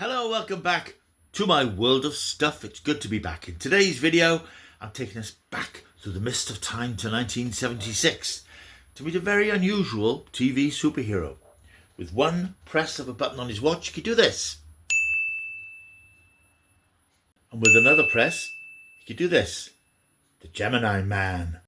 Hello, welcome back to my world of stuff. It's good to be back. In today's video, I'm taking us back through the mist of time to 1976 to meet a very unusual TV superhero. With one press of a button on his watch, he could do this. And with another press, he could do this. The Gemini Man.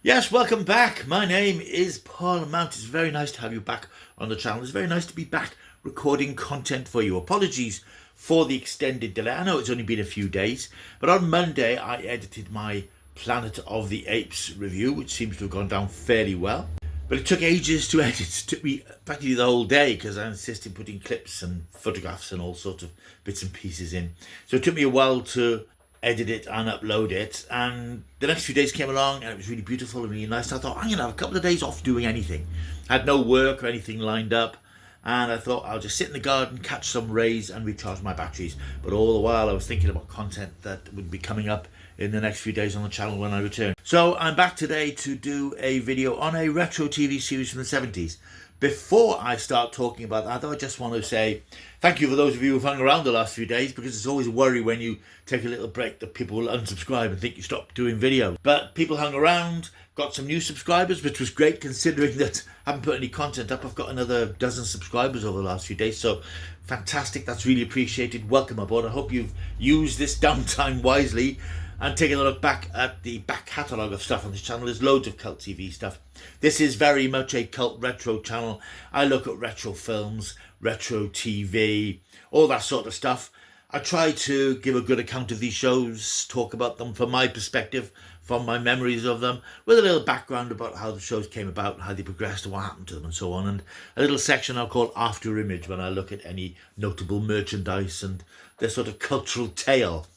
Yes, welcome back. My name is Paul Mount. It's very nice to have you back on the channel. It's very nice to be back recording content for you. Apologies for the extended delay. I know it's only been a few days, but on Monday I edited my Planet of the Apes review, which seems to have gone down fairly well. But it took ages to edit. It took me practically the whole day because I insisted putting clips and photographs and all sorts of bits and pieces in. So it took me a while to edit it and upload it, and the next few days came along and it was really beautiful and really nice. I thought I'm gonna have a couple of days off doing anything. I had no work or anything lined up, and I thought I'll just sit in the garden, catch some rays and recharge my batteries. But all the while I was thinking about content that would be coming up in the next few days on the channel when I return. So I'm back today to do a video on a retro TV series from the 70s. Before I start talking about that, though, I just want to say thank you for those of you who've hung around the last few days, because it's always a worry when you take a little break that people will unsubscribe and think you stopped doing videos. But people hung around, got some new subscribers, which was great considering that I haven't put any content up. I've got another dozen subscribers over the last few days, so fantastic. That's really appreciated. Welcome aboard. I hope you've used this downtime wisely and taking a look back at the back catalogue of stuff on this channel. There's loads of cult TV stuff. This is very much a cult retro channel. I look at retro films, retro TV, all that sort of stuff. I try to give a good account of these shows, talk about them from my perspective, from my memories of them, with a little background about how the shows came about, how they progressed and what happened to them and so on, and a little section I'll call After Image when I look at any notable merchandise and their sort of cultural tale,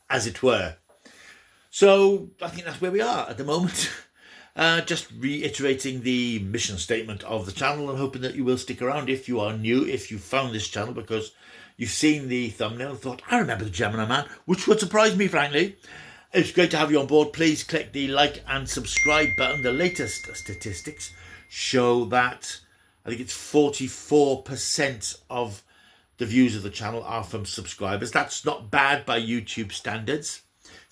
as it were. So I think that's where we are at the moment. Just reiterating the mission statement of the channel and hoping that you will stick around if you are new, if you found this channel because you've seen the thumbnail and thought, I remember the Gemini Man, which would surprise me, frankly. It's great to have you on board. Please click the like and subscribe button. The latest statistics show that I think it's 44% of the views of the channel are from subscribers. That's not bad by YouTube standards.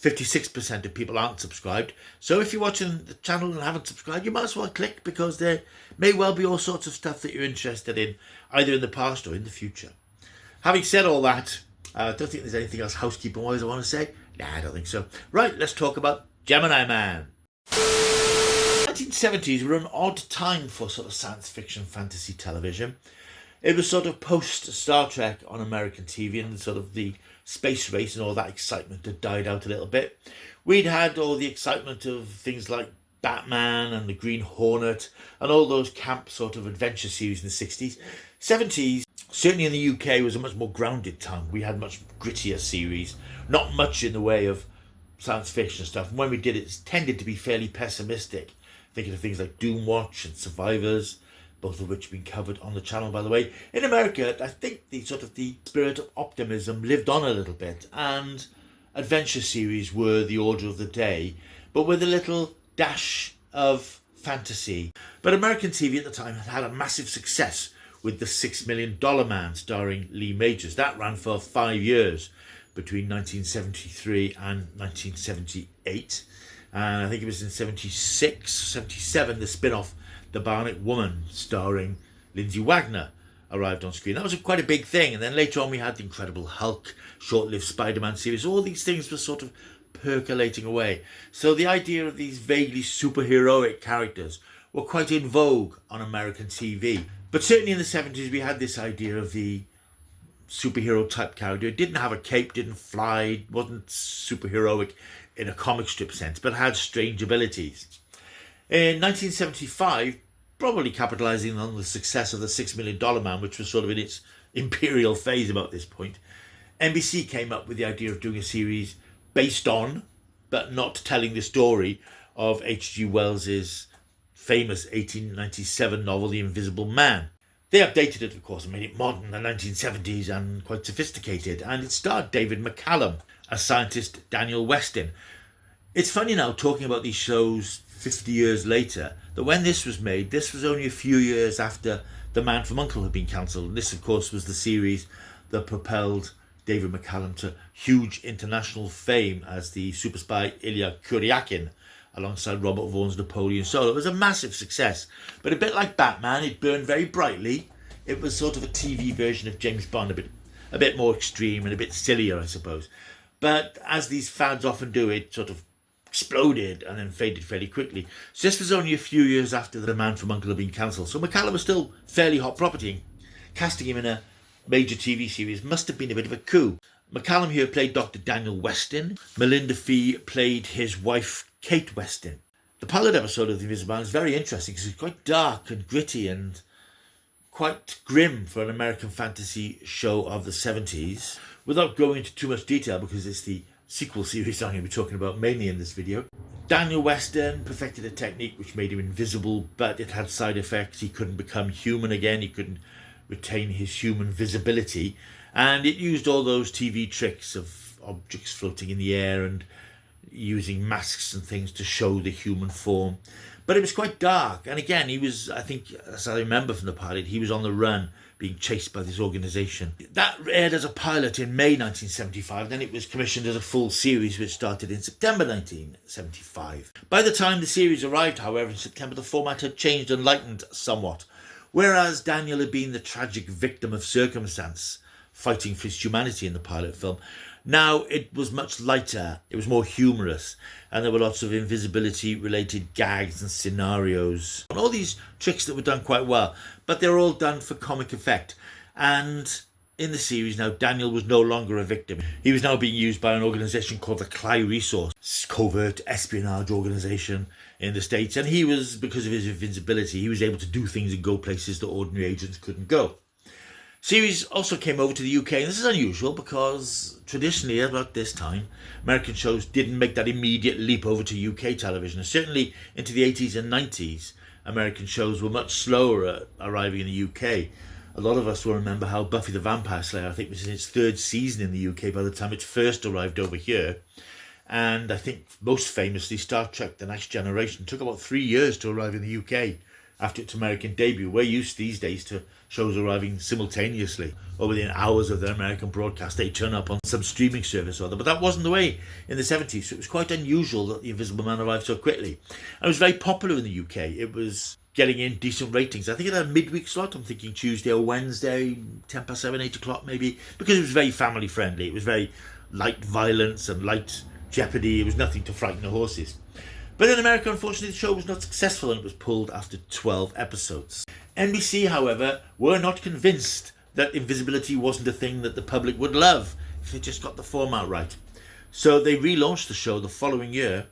56% of people aren't subscribed. So if you're watching the channel and haven't subscribed, you might as well click, because there may well be all sorts of stuff that you're interested in, either in the past or in the future. Having said all that, I don't think there's anything else housekeeping-wise I want to say. Nah, I don't think so. Right, let's talk about Gemini Man. 1970s were an odd time for sort of science fiction fantasy television. It was sort of post-Star Trek on American TV, and sort of the space race and all that excitement had died out a little bit. We'd had all the excitement of things like Batman and the Green Hornet and all those camp sort of adventure series in the 60s. 70s, certainly in the UK, was a much more grounded time. We had much grittier series, not much in the way of science fiction stuff. And when we did it, it tended to be fairly pessimistic, thinking of things like Doomwatch and Survivors, both of which have been covered on the channel, by the way. In America, I think the spirit of optimism lived on a little bit, and adventure series were the order of the day, but with a little dash of fantasy. But American TV at the time had a massive success with The $6 Million Man, starring Lee Majors. That ran for 5 years, between 1973 and 1978. And I think it was in 76, 77, the spin-off The Bionic Woman, starring Lindsay Wagner, arrived on screen. That was quite a big thing. And then later on we had the Incredible Hulk, short-lived Spider-Man series. All these things were sort of percolating away. So the idea of these vaguely superheroic characters were quite in vogue on American TV. But certainly in the 70s we had this idea of the superhero type character. It didn't have a cape, didn't fly, wasn't superheroic in a comic strip sense, but had strange abilities. In 1975, probably capitalising on the success of The $6 Million Man, which was sort of in its imperial phase about this point, NBC came up with the idea of doing a series based on, but not telling the story of H.G. Wells's famous 1897 novel The Invisible Man. They updated it, of course, and made it modern in the 1970s and quite sophisticated, and it starred David McCallum as scientist Daniel Weston. It's funny now, talking about these shows 50 years later, that when this was made, this was only a few years after The Man from U.N.C.L.E. had been cancelled. And this, of course, was the series that propelled David McCallum to huge international fame as the super spy Ilya Kuryakin, alongside Robert Vaughan's Napoleon Solo. It was a massive success, but a bit like Batman, it burned very brightly. It was sort of a TV version of James Bond, a bit more extreme and a bit sillier, I suppose. But as these fads often do, it sort of exploded and then faded fairly quickly. So this was only a few years after The Man from U.N.C.L.E. had been cancelled, so McCallum was still fairly hot property. Casting him in a major TV series must have been a bit of a coup. McCallum here played Dr. Daniel Weston. Melinda Fee played his wife, Kate Weston. The pilot episode of The Invisible Man is very interesting because it's quite dark and gritty and quite grim for an American fantasy show of the 70s. Without going into too much detail, because it's the sequel series I'm going to be talking about mainly in this video, Daniel Weston perfected a technique which made him invisible, but it had side effects. He couldn't become human again. He couldn't retain his human visibility. And it used all those TV tricks of objects floating in the air and using masks and things to show the human form. But it was quite dark. And again, he was, I think, as I remember from the pilot, he was on the run, being chased by this organisation. That aired as a pilot in May 1975. Then it was commissioned as a full series, which started in September 1975. By the time the series arrived, however, in September, the format had changed and lightened somewhat. Whereas Daniel had been the tragic victim of circumstance, fighting for his humanity in the pilot film, now it was much lighter, it was more humorous, and there were lots of invisibility-related gags and scenarios. And all these tricks that were done quite well, but they were all done for comic effect. And in the series now, Daniel was no longer a victim. He was now being used by an organisation called the Cly Resource, covert espionage organisation in the States. And he was, because of his invincibility, he was able to do things and go places that ordinary agents couldn't go. Series also came over to the UK, and this is unusual because traditionally about this time, American shows didn't make that immediate leap over to UK television. And certainly into the 80s and 90s, American shows were much slower at arriving in the UK. A lot of us will remember how Buffy the Vampire Slayer, I think, was in its third season in the UK by the time it first arrived over here. And I think most famously, Star Trek The Next Generation took about 3 years to arrive in the UK after its American debut. We're used these days to shows arriving simultaneously, or within hours of their American broadcast, they turn up on some streaming service or other. But that wasn't the way in the 70s, so it was quite unusual that The Invisible Man arrived so quickly. And it was very popular in the UK. It was getting in decent ratings. I think it had a midweek slot. I'm thinking Tuesday or Wednesday, 10 past 7, 8 o'clock maybe, because it was very family friendly. It was very light violence and light jeopardy. It was nothing to frighten the horses. But in America, unfortunately, the show was not successful and it was pulled after 12 episodes. NBC, however, were not convinced that invisibility wasn't a thing that the public would love if they just got the format right. So they relaunched the show the following year,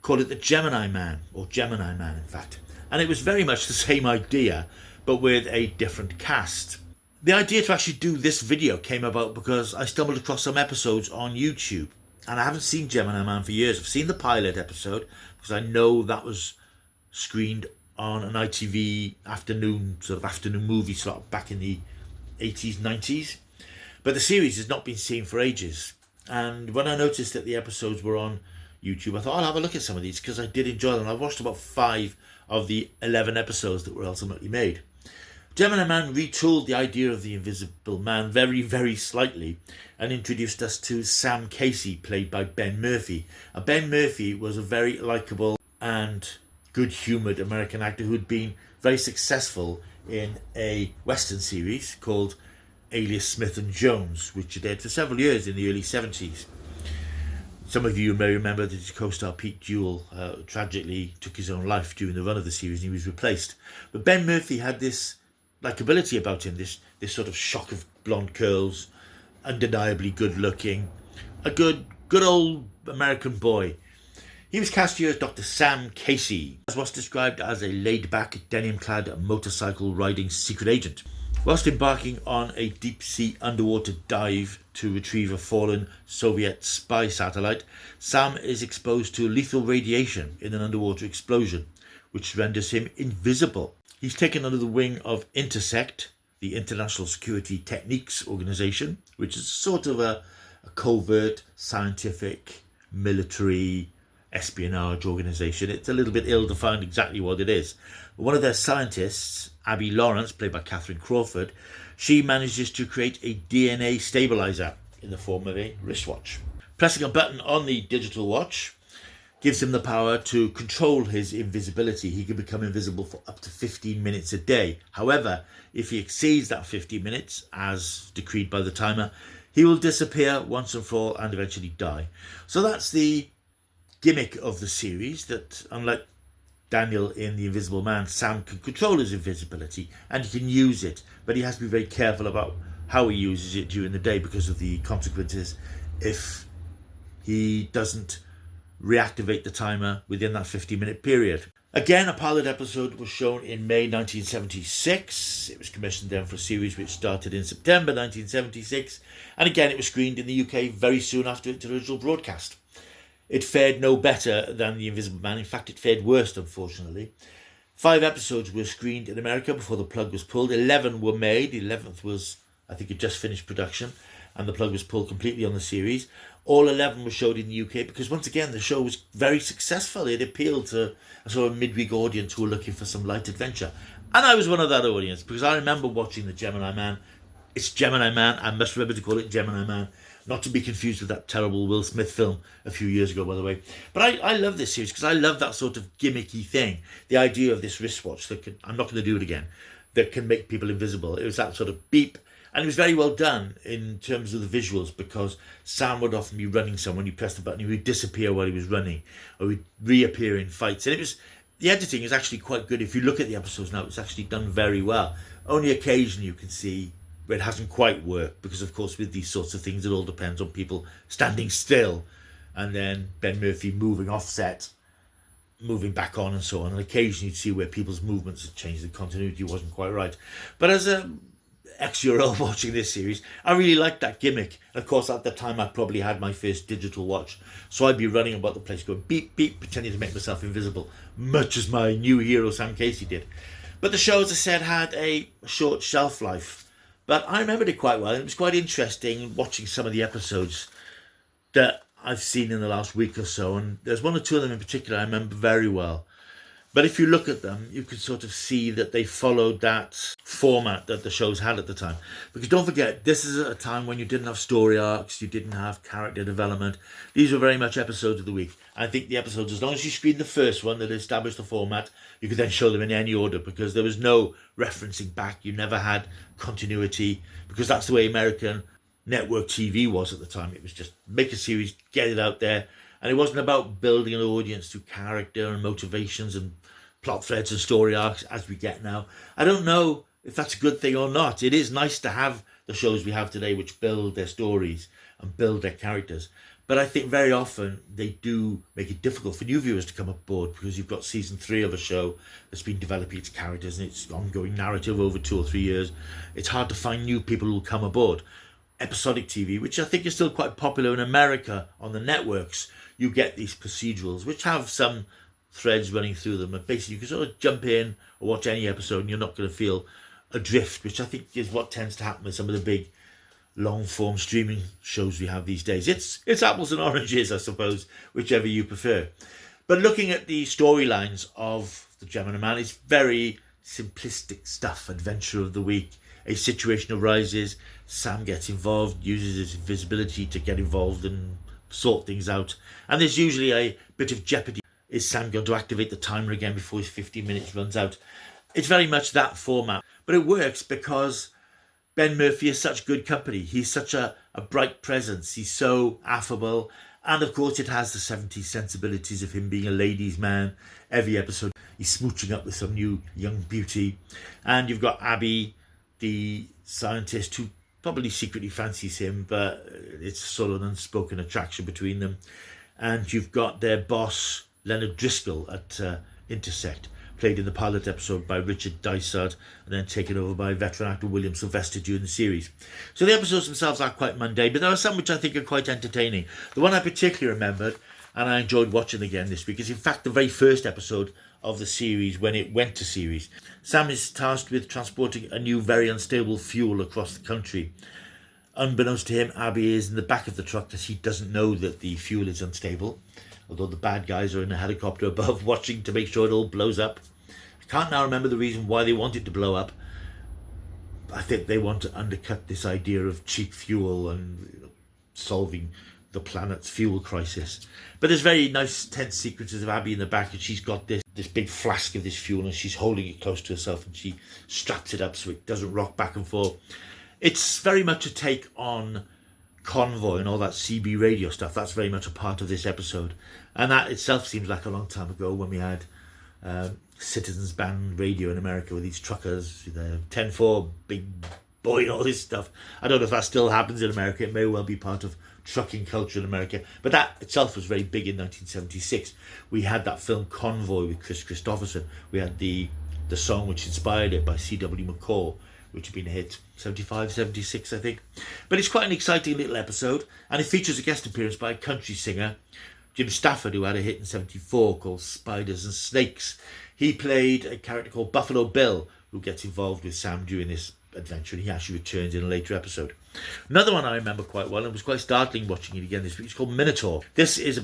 called it the Gemini Man, or Gemini Man in fact. And it was very much the same idea, but with a different cast. The idea to actually do this video came about because I stumbled across some episodes on YouTube. And I haven't seen Gemini Man for years. I've seen the pilot episode because I know that was screened on an ITV afternoon movie slot back in the 80s, 90s. But the series has not been seen for ages. And when I noticed that the episodes were on YouTube, I thought I'll have a look at some of these because I did enjoy them. I watched about 5 of the 11 episodes that were ultimately made. Gemini Man retooled the idea of the Invisible Man very, very slightly and introduced us to Sam Casey, played by Ben Murphy. Ben Murphy was a very likeable and good-humoured American actor who had been very successful in a Western series called Alias Smith and Jones, which had aired for several years in the early 70s. Some of you may remember that his co-star Pete Jewell tragically took his own life during the run of the series and he was replaced. But Ben Murphy had this likability about him, this sort of shock of blonde curls, undeniably good looking, a good old American boy. He was cast here as Dr. Sam Casey, as was described as a laid-back, denim-clad, motorcycle-riding secret agent. Whilst embarking on a deep-sea underwater dive to retrieve a fallen Soviet spy satellite, Sam is exposed to lethal radiation in an underwater explosion, which renders him invisible. He's taken under the wing of Intersect, the International Security Techniques Organization, which is sort of a covert, scientific, military espionage organization. It's a little bit ill-defined exactly what it is. One of their scientists, Abby Lawrence, played by Catherine Crawford, she manages to create a DNA stabilizer in the form of a wristwatch. Pressing a button on the digital watch gives him the power to control his invisibility. He can become invisible for up to 15 minutes a day. However, if he exceeds that 15 minutes, as decreed by the timer, he will disappear once and for all and eventually die. So that's the gimmick of the series, that unlike Daniel in The Invisible Man, Sam can control his invisibility and he can use it, but he has to be very careful about how he uses it during the day because of the consequences if he doesn't reactivate the timer within that 50-minute period. Again, a pilot episode was shown in May 1976. It was commissioned then for a series which started in September 1976, and again it was screened in the UK very soon after its original broadcast. It fared no better than The Invisible Man. In fact, it fared worse, unfortunately. 5 episodes were screened in America before the plug was pulled. 11 were made. The 11th was, I think, it just finished production, and the plug was pulled completely on the series. All 11 were showed in the UK because, once again, the show was very successful. It appealed to a sort of midweek audience who were looking for some light adventure. And I was one of that audience because I remember watching The Gemini Man. It's Gemini Man. I must remember to call it Gemini Man. Not to be confused with that terrible Will Smith film a few years ago, by the way. But I love this series because I love that sort of gimmicky thing. The idea of this wristwatch that can, I'm not going to do it again, that can make people invisible. It was that sort of beep. And it was very well done in terms of the visuals because Sam would often be running somewhere. You press the button, he would disappear while he was running, or he'd reappear in fights. And it was, the editing is actually quite good. If you look at the episodes now, it's actually done very well. Only occasionally you can see where it hasn't quite worked because, of course, with these sorts of things, it all depends on people standing still and then Ben Murphy moving offset, moving back on and so on. And occasionally you'd see where people's movements had changed, the continuity wasn't quite right. But as a ex-year-old watching this series, I really liked that gimmick. And of course, at the time, I probably had my first digital watch, so I'd be running about the place going beep, beep, pretending to make myself invisible, much as my new hero Sam Casey did. But the show, as I said, had a short shelf life. But I remembered it quite well. It was quite interesting watching some of the episodes that I've seen in the last week or so. And there's one or two of them in particular I remember very well. But if you look at them, you can sort of see that they followed that format that the shows had at the time. Because don't forget, this is at a time when you didn't have story arcs, you didn't have character development. These were very much episodes of the week. I think the episodes, as long as you screened the first one that established the format, you could then show them in any order because there was no referencing back. You never had continuity because that's the way American network TV was at the time. It was just make a series, get it out there. And it wasn't about building an audience through character and motivations and plot threads and story arcs as we get now. I don't know if that's a good thing or not. It is nice to have the shows we have today which build their stories and build their characters. But I think very often they do make it difficult for new viewers to come aboard because you've got season 3 of a show that's been developing its characters and its ongoing narrative over 2 or 3 years. It's hard to find new people who will come aboard. Episodic TV, which I think is still quite popular in America on the networks, you get these procedurals which have some threads running through them, and basically you can sort of jump in or watch any episode and you're not going to feel adrift, which I think is what tends to happen with some of the big long form streaming shows we have these days. It's apples and oranges, I suppose, whichever you prefer. But looking at the storylines of the Gemini Man, it's very simplistic stuff. Adventure of the week, a situation arises, Sam gets involved, uses his invisibility to get involved and sort things out, and there's usually a bit of jeopardy. Is Sam going to activate the timer again before his 15 minutes runs out? It's very much that format, but it works because Ben Murphy is such good company. He's such a bright presence. He's so affable, and of course it has the 70s sensibilities of him being a ladies' man. Every episode he's smooching up with some new young beauty, and you've got Abby, the scientist, who probably secretly fancies him, but it's sort of an unspoken attraction between them. And you've got their boss, Leonard Driscoll, at Intersect, played in the pilot episode by Richard Dysart and then taken over by veteran actor William Sylvester during the series. So the episodes themselves are quite mundane, but there are some which I think are quite entertaining. The one I particularly remembered, and I enjoyed watching it again this week. It's in fact the very first episode of the series when it went to series. Sam is tasked with transporting a new very unstable fuel across the country. Unbeknownst to him, Abby is in the back of the truck because he doesn't know that the fuel is unstable, although the bad guys are in a helicopter above watching to make sure it all blows up. I can't now remember the reason why they want it to blow up. I think they want to undercut this idea of cheap fuel and solving the planet's fuel crisis. But there's very nice tense sequences of Abby in the back, and she's got this big flask of this fuel and she's holding it close to herself and she straps it up so it doesn't rock back and forth. It's very much a take on Convoy and all that CB radio stuff. That's very much a part of this episode, and that itself seems like a long time ago when we had Citizens Band radio in America with these truckers, the 10-4, Big Boy and all this stuff. I don't know if that still happens in America. It may well be part of trucking culture in America, but that itself was very big in 1976. We had that film Convoy with Chris Christopherson. We had the song which inspired it by C.W. McCall, which had been a hit 75, 76, I think. But it's quite an exciting little episode, and it features a guest appearance by a country singer, Jim Stafford, who had a hit in 74 called Spiders and Snakes. He played a character called Buffalo Bill, who gets involved with Sam during this adventure, and he actually returns in a later episode. Another one I remember quite well, and was quite startling watching it again this week, it's called Minotaur. This is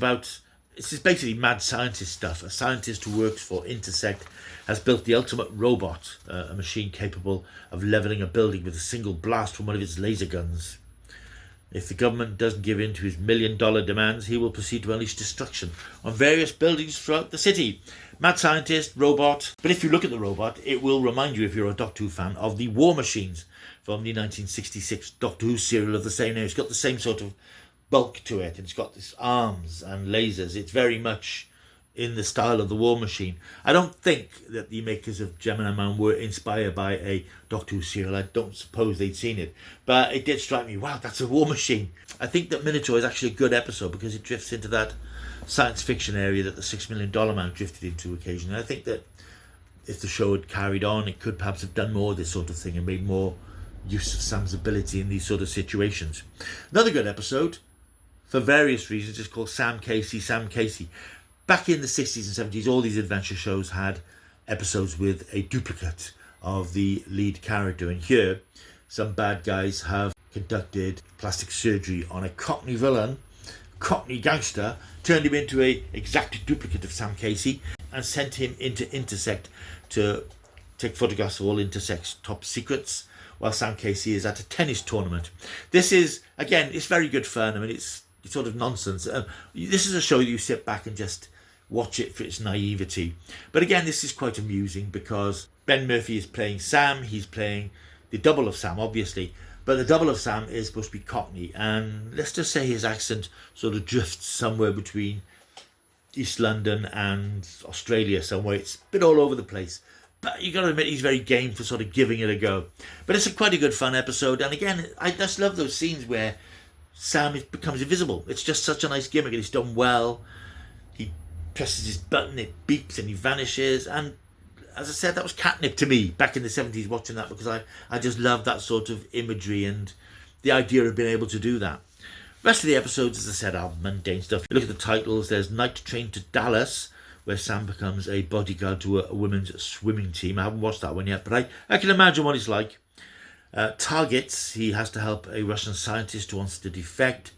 basically mad scientist stuff. A scientist who works for Intersect has built the ultimate robot, a machine capable of levelling a building with a single blast from one of its laser guns. If the government doesn't give in to his $1 million demands, he will proceed to unleash destruction on various buildings throughout the city. Mad scientist, robot. But if you look at the robot, it will remind you, if you're a Doctor Who fan, of the War Machines from the 1966 Doctor Who serial of the same name. It's got the same sort of bulk to it, and it's got this arms and lasers. It's very much in the style of the War Machine. I don't think that the makers of Gemini Man were inspired by a Doctor Who serial. I don't suppose they'd seen it, but it did strike me, wow, that's a War Machine. I think that Minotaur is actually a good episode because it drifts into that science fiction area that the $6 Million Man drifted into occasionally. I think that if the show had carried on, it could perhaps have done more of this sort of thing and made more use of Sam's ability in these sort of situations. Another good episode, for various reasons, is called Sam Casey. Back in the 60s and 70s, all these adventure shows had episodes with a duplicate of the lead character. And here, some bad guys have conducted plastic surgery on a Cockney villain, Cockney gangster, turned him into a exact duplicate of Sam Casey and sent him into Intersect to take photographs of all Intersect's top secrets while Sam Casey is at a tennis tournament. This is, again, it's very good fun. I mean, it's sort of nonsense. This is a show that you sit back and just watch it for its naivety. But again, this is quite amusing because Ben Murphy is playing Sam. He's playing the double of Sam, obviously. But the double of Sam is supposed to be Cockney. And let's just say his accent sort of drifts somewhere between East London and Australia somewhere. It's a bit all over the place. But you got to admit, he's very game for sort of giving it a go. But it's quite a good fun episode. And again, I just love those scenes where Sam becomes invisible. It's just such a nice gimmick and it's done well. He presses his button, it beeps and he vanishes. And as I said, that was catnip to me back in the 70s watching that, because I just love that sort of imagery and the idea of being able to do that. The rest of the episodes, as I said, are mundane stuff. You look at the titles, there's Night Train to Dallas, where Sam becomes a bodyguard to a women's swimming team. I haven't watched that one yet, but I can imagine what it's like. Targets, he has to help a Russian scientist who wants to defect.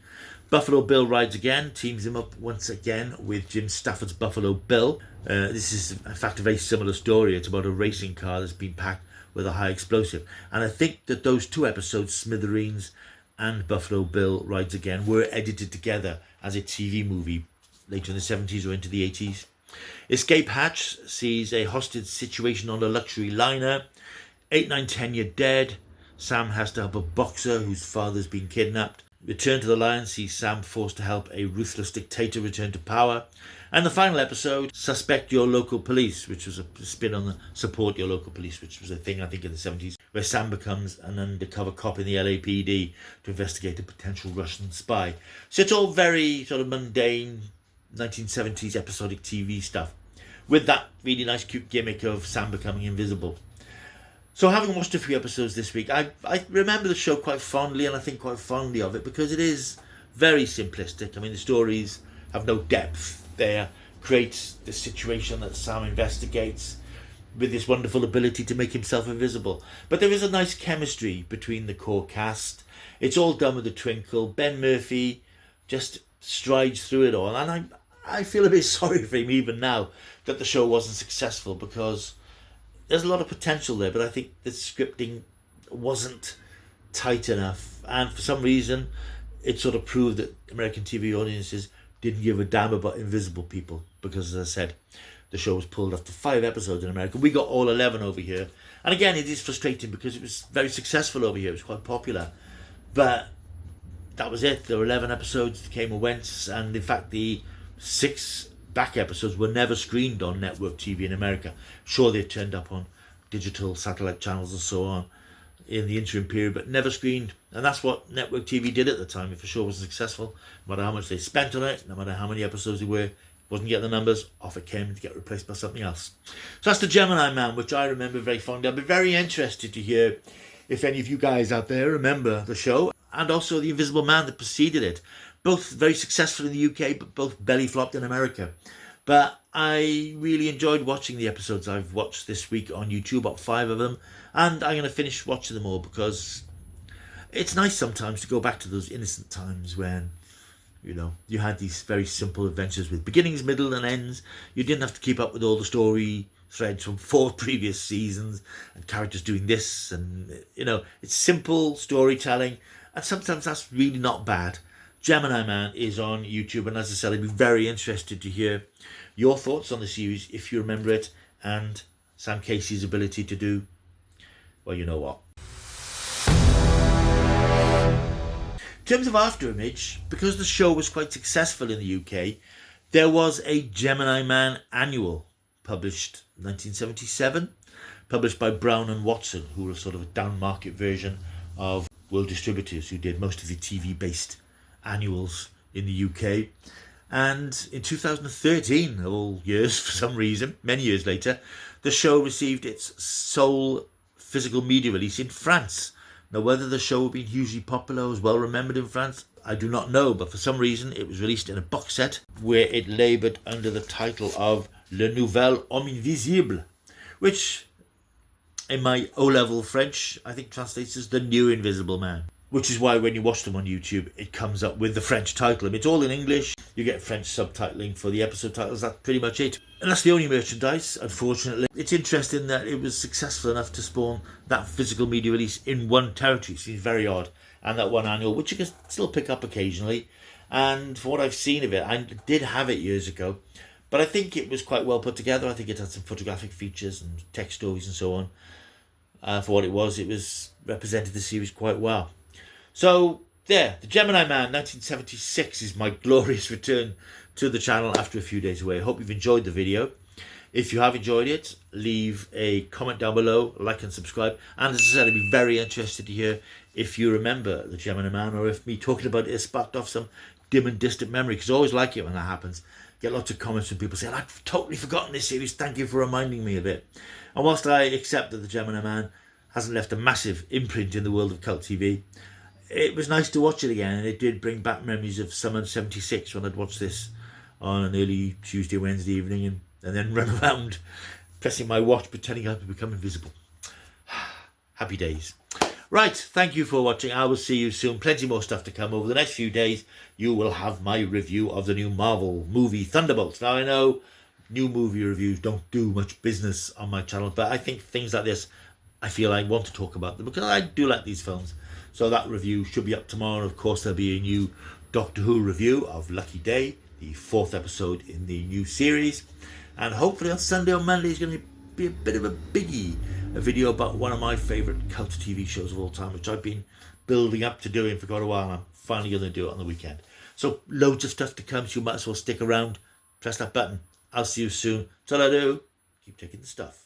Buffalo Bill rides again, teams him up once again with Jim Stafford's Buffalo Bill. This is in fact a very similar story. It's about a racing car that's been packed with a high explosive. And I think that those two episodes, Smithereens and Buffalo Bill rides again, were edited together as a TV movie later in the 70s or into the 80s. Escape Hatch sees a hostage situation on a luxury liner. 8, 9, 10 You're Dead. Sam has to help a boxer whose father's been kidnapped. Return to the Lion sees Sam forced to help a ruthless dictator return to power. And the final episode, Suspect Your Local Police, which was a spin on the Support Your Local Police, which was a thing I think in the 70s, where Sam becomes an undercover cop in the LAPD to investigate a potential Russian spy. So it's all very sort of mundane 1970s episodic TV stuff, with that really nice cute gimmick of Sam becoming invisible. So having watched a few episodes this week, I remember the show quite fondly, and I think quite fondly of it because it is very simplistic. I mean, the stories have no depth. They create this situation that Sam investigates with this wonderful ability to make himself invisible. But there is a nice chemistry between the core cast. It's all done with a twinkle. Ben Murphy just strides through it all, and I feel a bit sorry for him even now that the show wasn't successful, because there's a lot of potential there, but I think the scripting wasn't tight enough, and for some reason it sort of proved that American TV audiences didn't give a damn about invisible people, because, as I said, the show was pulled after 5 episodes in America. We got all 11 over here, and again, it is frustrating because it was very successful over here. It was quite popular, but that was it. There were 11 episodes that came and went, and in fact the 6 back episodes were never screened on network TV in America. Sure, they turned up on digital satellite channels and so on in the interim period, but never screened. And that's what network TV did at the time. If a show was successful, no matter how much they spent on it, no matter how many episodes there were, wasn't getting the numbers, off it came to get replaced by something else. So that's the Gemini Man, which I remember very fondly. I'd be very interested to hear if any of you guys out there remember the show, and also The Invisible Man that preceded it. Both very successful in the UK, but both belly flopped in America. But I really enjoyed watching the episodes I've watched this week on YouTube, about 5 of them, and I'm going to finish watching them all, because it's nice sometimes to go back to those innocent times when, you know, you had these very simple adventures with beginnings, middle and ends. You didn't have to keep up with all the story threads from 4 previous seasons and characters doing this, and, you know, it's simple storytelling, and sometimes that's really not bad. Gemini Man is on YouTube, and as I said, I'd be very interested to hear your thoughts on the series, if you remember it, and Sam Casey's ability to do, well, you know what. In terms of after image, because the show was quite successful in the UK, there was a Gemini Man annual published in 1977, published by Brown and Watson, who were sort of a down market version of World Distributors, who did most of the TV-based annuals in the UK. And in 2013, of all years for some reason, many years later, the show received its sole physical media release in France. Now, whether the show had been hugely popular, was well remembered in France, I do not know, but for some reason it was released in a box set where it laboured under the title of Le Nouvel Homme Invisible, which in my O-level French I think translates as The New Invisible Man. Which is why when you watch them on YouTube, it comes up with the French title. I mean, it's all in English. You get French subtitling for the episode titles. That's pretty much it. And that's the only merchandise, unfortunately. It's interesting that it was successful enough to spawn that physical media release in one territory. It seems very odd. And that one annual, which you can still pick up occasionally. And for what I've seen of it, I did have it years ago. But I think it was quite well put together. I think it had some photographic features and text stories and so on. For what it was represented the series quite well. So, there, the Gemini Man 1976 is my glorious return to the channel after a few days away. I hope you've enjoyed the video. If you have enjoyed it, leave a comment down below, like and subscribe. And as I said, I'd be very interested to hear if you remember the Gemini Man, or if me talking about it has sparked off some dim and distant memory, because I always like it when that happens. Get lots of comments from people saying, I've totally forgotten this series, thank you for reminding me of it. And whilst I accept that the Gemini Man hasn't left a massive imprint in the world of cult TV, it was nice to watch it again, and it did bring back memories of summer '76 when I'd watch this on an early Tuesday, Wednesday evening, and then run around pressing my watch, pretending I'd become invisible. Happy days. Right, thank you for watching. I will see you soon. Plenty more stuff to come over the next few days. You will have my review of the new Marvel movie Thunderbolts. Now, I know new movie reviews don't do much business on my channel, but I think things like this, I feel I want to talk about them because I do like these films. So that review should be up tomorrow. Of course, there'll be a new Doctor Who review of Lucky Day, the 4th episode in the new series. And hopefully on Sunday or Monday is going to be a bit of a biggie. A video about one of my favourite cult TV shows of all time, which I've been building up to doing for quite a while. And I'm finally going to do it on the weekend. So loads of stuff to come, so you might as well stick around. Press that button. I'll see you soon. Till I do, keep taking the stuff.